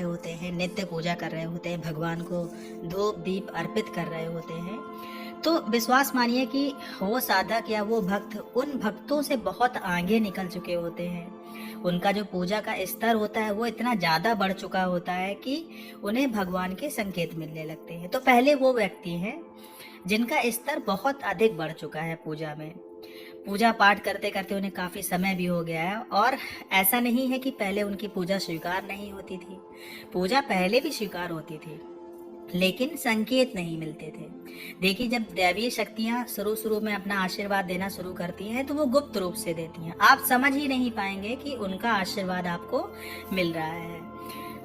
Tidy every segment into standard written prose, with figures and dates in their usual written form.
होते हैं, नित्य पूजा कर रहे होते हैं, भगवान को धूप दीप अर्पित कर रहे होते हैं, तो विश्वास मानिए कि वो साधक या वो भक्त उन भक्तों से बहुत आगे निकल चुके होते हैं। उनका जो पूजा का स्तर होता है वो इतना ज़्यादा बढ़ चुका होता है कि उन्हें भगवान के संकेत मिलने लगते हैं। तो पहले वो व्यक्ति हैं जिनका स्तर बहुत अधिक बढ़ चुका है पूजा में। पूजा पाठ करते करते उन्हें काफ़ी समय भी हो गया है, और ऐसा नहीं है कि पहले उनकी पूजा स्वीकार नहीं होती थी। पूजा पहले भी स्वीकार होती थी, लेकिन संकेत नहीं मिलते थे। देखिए, जब दैवीय शक्तियाँ शुरू में अपना आशीर्वाद देना शुरू करती हैं तो वो गुप्त रूप से देती हैं। आप समझ ही नहीं पाएंगे कि उनका आशीर्वाद आपको मिल रहा है।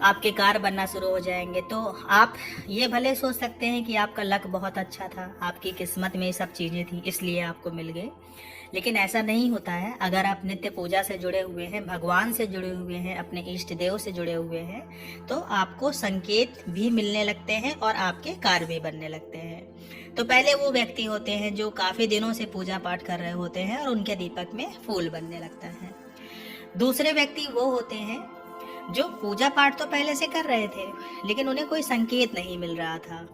आपके कार्य बनना शुरू हो जाएंगे, तो आप ये भले सोच सकते हैं कि आपका लक बहुत अच्छा था, आपकी किस्मत में ये सब चीज़ें थी इसलिए आपको मिल गए, लेकिन ऐसा नहीं होता है। अगर आप नित्य पूजा से जुड़े हुए हैं, भगवान से जुड़े हुए हैं, अपने इष्ट देव से जुड़े हुए हैं, तो आपको संकेत भी मिलने लगते हैं और आपके कार्य भी बनने लगते हैं। तो पहले वो व्यक्ति होते हैं जो काफ़ी दिनों से पूजा पाठ कर रहे होते हैं और उनके दीपक में फूल बनने लगता है। दूसरे व्यक्ति वो होते हैं जो पूजा पाठ तो पहले से कर रहे थे, लेकिन उन्हें कोई संकेत नहीं मिल रहा था।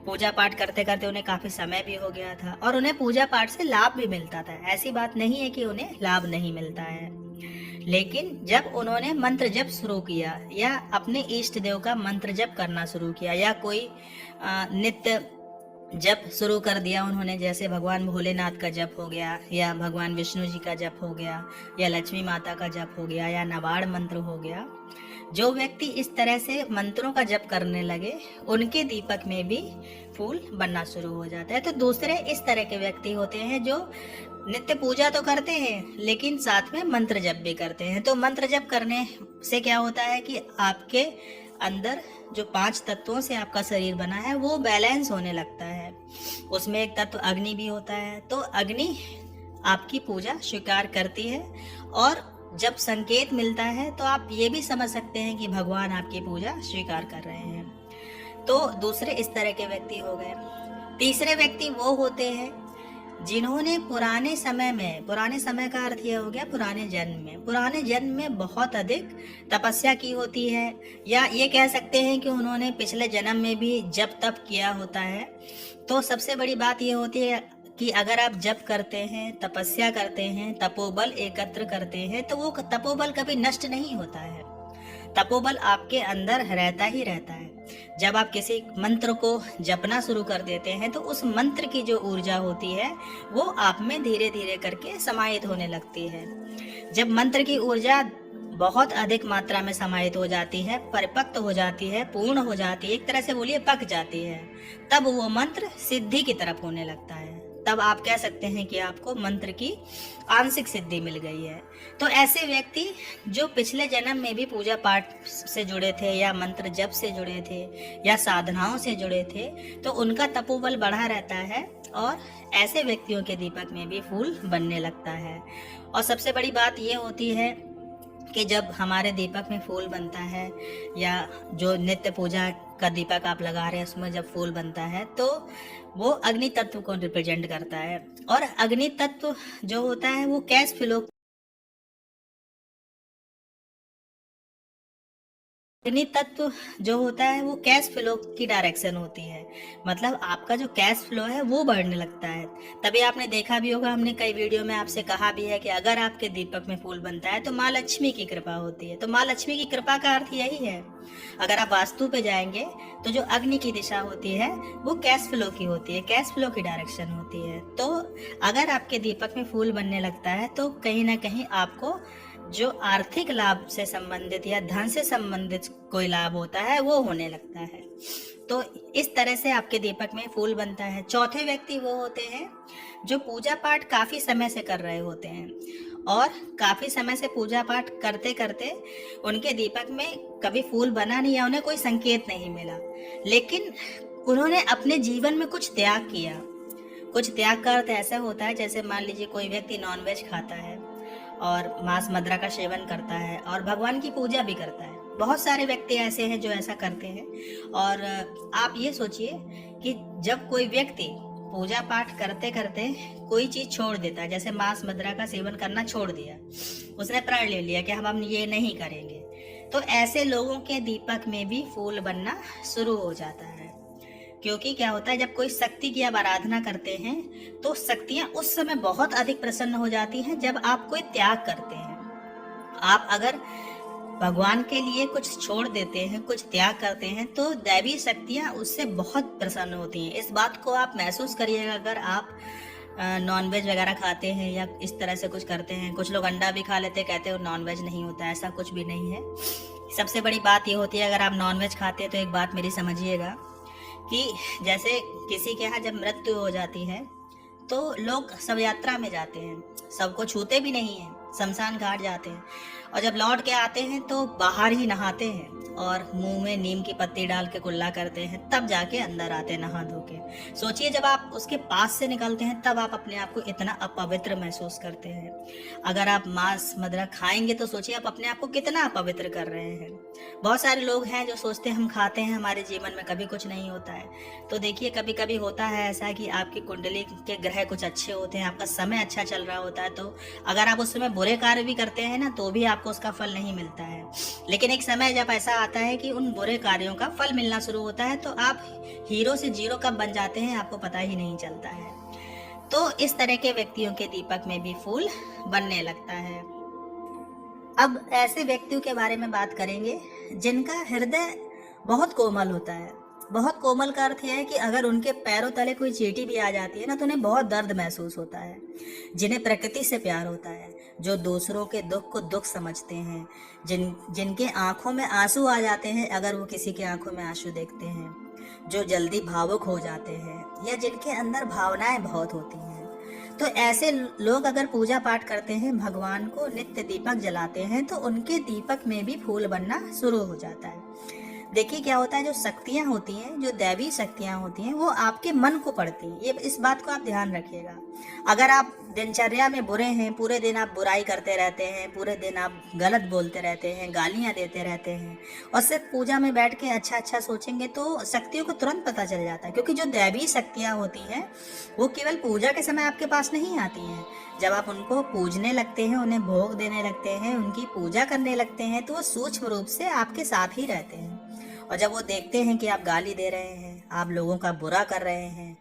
पूजा पाठ करते करते उन्हें काफी समय भी हो गया था और उन्हें पूजा पाठ से लाभ भी मिलता था। ऐसी बात नहीं है कि उन्हें लाभ नहीं मिलता है, लेकिन जब उन्होंने मंत्र जप शुरू किया या अपने इष्ट देव का मंत्र जप करना शुरू किया या कोई नित्य जप शुरू कर दिया उन्होंने, जैसे भगवान भोलेनाथ का जप हो गया या भगवान विष्णु जी का जप हो गया या लक्ष्मी माता का जप हो गया या नवाड़ मंत्र हो गया, जो व्यक्ति इस तरह से मंत्रों का जप करने लगे उनके दीपक में भी फूल बनना शुरू हो जाता है। तो दूसरे इस तरह के व्यक्ति होते हैं जो नित्य पूजा तो करते हैं लेकिन साथ में मंत्र जप भी करते हैं। तो मंत्र जप करने से क्या होता है कि आपके अंदर जो 5 तत्वों से आपका शरीर बना है वो बैलेंस होने लगता है। उसमें एक तत्व अग्नि भी होता है, तो अग्नि आपकी पूजा स्वीकार करती है और जब संकेत मिलता है तो आप ये भी समझ सकते हैं कि भगवान आपकी पूजा स्वीकार कर रहे हैं। तो दूसरे इस तरह के व्यक्ति हो गए। तीसरे व्यक्ति वो होते हैं जिन्होंने पुराने समय का अर्थ यह हो गया पुराने जन्म में बहुत अधिक तपस्या की होती है, या ये कह सकते हैं कि उन्होंने पिछले जन्म में भी जप तप किया होता है। तो सबसे बड़ी बात ये होती है कि अगर आप जप करते हैं, तपस्या करते हैं, तपोबल एकत्र करते हैं, तो वो तपोबल कभी नष्ट नहीं होता है। तपोबल आपके अंदर रहता ही रहता है। जब आप किसी मंत्र को जपना शुरू कर देते हैं तो उस मंत्र की जो ऊर्जा होती है वो आप में धीरे धीरे करके समाहित होने लगती है। जब मंत्र की ऊर्जा बहुत अधिक मात्रा में समाहित हो जाती है, परिपक्व हो जाती है, पूर्ण हो जाती है, एक तरह से बोलिए पक जाती है, तब वो मंत्र सिद्धि की तरफ होने लगता है। तब आप कह सकते हैं कि आपको मंत्र की आंशिक सिद्धि मिल गई है। तो ऐसे व्यक्ति जो पिछले जन्म में भी पूजा पाठ से जुड़े थे या मंत्र जप से जुड़े थे या साधनाओं से जुड़े थे, तो उनका तपोबल बढ़ा रहता है और ऐसे व्यक्तियों के दीपक में भी फूल बनने लगता है। और सबसे बड़ी बात ये होती है कि जब हमारे दीपक में फूल बनता है या जो नित्य पूजा का दीपक आप लगा रहे हैं उसमें जब फूल बनता है तो वो अग्नि तत्व को रिप्रेजेंट करता है। और अग्नि तत्व जो होता है वो कैश फ्लो अग्नि तत्व जो होता है वो कैश फ्लो की डायरेक्शन होती है, मतलब आपका जो कैश फ्लो है वो बढ़ने लगता है। तभी आपने देखा भी होगा, हमने कई वीडियो में आपसे कहा भी है कि अगर आपके दीपक में फूल बनता है तो माँ लक्ष्मी की कृपा होती है। तो माँ लक्ष्मी की कृपा का अर्थ यही है। अगर आप वास्तु पे जाएंगे तो जो अग्नि की दिशा होती है वो कैश फ्लो की होती है, कैश फ्लो की डायरेक्शन होती है। तो अगर आपके दीपक में फूल बनने लगता है तो कहीं ना कहीं आपको जो आर्थिक लाभ से संबंधित या धन से संबंधित कोई लाभ होता है वो होने लगता है। तो इस तरह से आपके दीपक में फूल बनता है। चौथे व्यक्ति वो होते हैं जो पूजा पाठ काफी समय से कर रहे होते हैं और काफी समय से पूजा पाठ करते करते उनके दीपक में कभी फूल बना नहीं या उन्हें कोई संकेत नहीं मिला, लेकिन उन्होंने अपने जीवन में कुछ त्याग किया। कुछ त्याग का अर्थ ऐसा होता है जैसे मान लीजिए कोई व्यक्ति नॉनवेज खाता है और मांस मदिरा का सेवन करता है और भगवान की पूजा भी करता है। बहुत सारे व्यक्ति ऐसे हैं जो ऐसा करते हैं। और आप ये सोचिए कि जब कोई व्यक्ति पूजा पाठ करते करते कोई चीज छोड़ देता है, जैसे मांस मदिरा का सेवन करना छोड़ दिया, उसने प्रण ले लिया कि हम ये नहीं करेंगे, तो ऐसे लोगों के दीपक में भी फूल बनना शुरू हो जाता है। क्योंकि क्या होता है, जब कोई शक्ति की आप आराधना करते हैं तो शक्तियां उस समय बहुत अधिक प्रसन्न हो जाती हैं जब आप कोई त्याग करते हैं। आप अगर भगवान के लिए कुछ छोड़ देते हैं, कुछ त्याग करते हैं, तो दैवी शक्तियां उससे बहुत प्रसन्न होती हैं। इस बात को आप महसूस करिएगा। अगर आप नॉनवेज वगैरह खाते हैं या इस तरह से कुछ करते हैं, कुछ लोग अंडा भी खा लेते हैं, कहते हैं नॉनवेज नहीं होता, ऐसा कुछ भी नहीं है। सबसे बड़ी बात ये होती है, अगर आप नॉनवेज खाते हैं तो एक बात मेरी समझिएगा कि जैसे किसी के यहाँ जब मृत्यु हो जाती है तो लोग शव यात्रा में जाते हैं, सबको छूते भी नहीं हैं, शमशान घाट जाते हैं, और जब लौट के आते हैं तो बाहर ही नहाते हैं और मुंह में नीम की पत्ती डाल के कुल्ला करते हैं, तब जाके अंदर आते हैं नहा धो के। सोचिए, जब आप उसके पास से निकलते हैं तब आप अपने आप को इतना अपवित्र महसूस करते हैं। अगर आप मांस मदिरा खाएंगे तो सोचिए आप अपने आप को कितना अपवित्र कर रहे हैं। बहुत सारे लोग हैं जो सोचते हैं हम खाते हैं, हमारे जीवन में कभी कुछ नहीं होता है। तो देखिए, कभी कभी होता है ऐसा कि आपकी कुंडली के ग्रह कुछ अच्छे होते हैं, आपका समय अच्छा चल रहा होता है, तो अगर आप उस समय बुरे कार्य भी करते हैं ना तो भी आपको उसका फल नहीं मिलता है। लेकिन एक समय जब ऐसा आता है कि उन बुरे कार्यों का फल मिलना शुरू होता है तो आप हीरो से जीरो कब बन जाते हैं आपको पता ही नहीं चलता है। तो इस तरह के व्यक्तियों के दीपक में भी फूल बनने लगता है। अब ऐसे व्यक्तियों के बारे में बात करेंगे जिनका हृदय बहुत कोमल होता है। बहुत कोमल का अर्थ यह है कि अगर उनके पैरों तले कोई चींटी भी आ जाती है ना तो उन्हें बहुत दर्द महसूस होता है। जिन्हें प्रकृति से प्यार होता है, जो दूसरों के दुख को दुख समझते हैं, जिनके आंखों में आंसू आ जाते हैं अगर वो किसी के आंखों में आंसू देखते हैं, जो जल्दी भावुक हो जाते हैं या जिनके अंदर भावनाएं बहुत होती हैं। तो ऐसे लोग अगर पूजा पाठ करते हैं, भगवान को नित्य दीपक जलाते हैं, तो उनके दीपक में भी फूल बनना शुरू हो जाता है। देखिए क्या होता है, जो शक्तियां होती हैं, जो दैवी शक्तियां होती हैं, वो आपके मन को पढ़ती हैं। ये इस बात को आप ध्यान रखिएगा। अगर आप दिनचर्या में बुरे हैं, पूरे दिन आप बुराई करते रहते हैं, पूरे दिन आप गलत बोलते रहते हैं, गालियां देते रहते हैं, और सिर्फ पूजा में बैठ के अच्छा अच्छा सोचेंगे तो शक्तियों को तुरंत पता चल जाता है। क्योंकि जो दैवी शक्तियां होती हैं वो केवल पूजा के समय आपके पास नहीं आती हैं। जब आप उनको पूजने लगते हैं, उन्हें भोग देने लगते हैं, उनकी पूजा करने लगते हैं, तो वो सूक्ष्म रूप से आपके साथ ही रहते हैं। और जब वो देखते हैं कि आप गाली दे रहे हैं, आप लोगों का बुरा कर रहे हैं,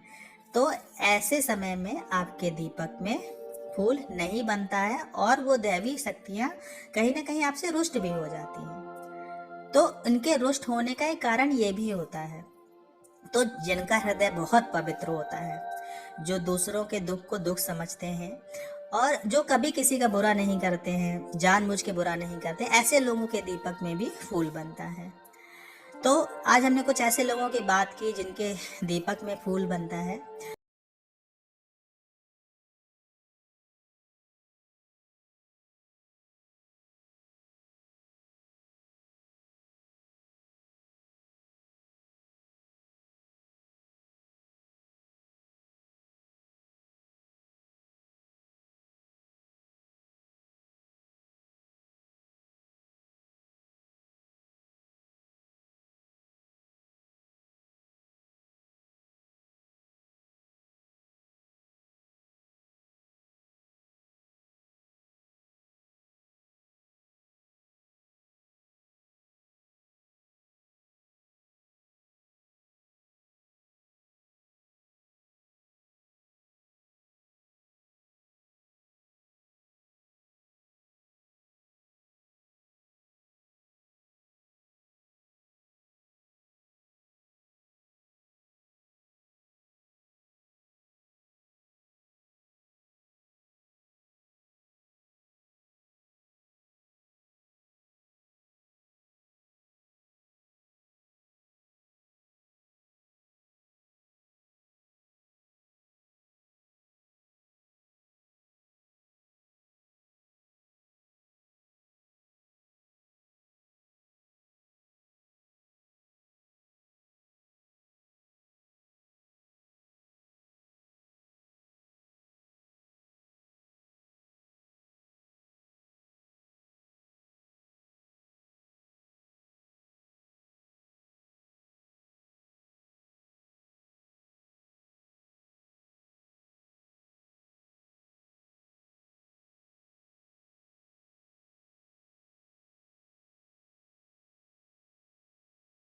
तो ऐसे समय में आपके दीपक में फूल नहीं बनता है और वो दैवी शक्तियां कहीं ना कहीं आपसे रुष्ट भी हो जाती हैं। तो उनके रुष्ट होने का एक कारण ये भी होता है। तो जिनका हृदय बहुत पवित्र होता है, जो दूसरों के दुख को दुख समझते हैं और जो कभी किसी का बुरा नहीं करते हैं, जानबूझ के बुरा नहीं करते, ऐसे लोगों के दीपक में भी फूल बनता है। तो आज हमने कुछ ऐसे लोगों की बात की जिनके दीपक में फूल बनता है।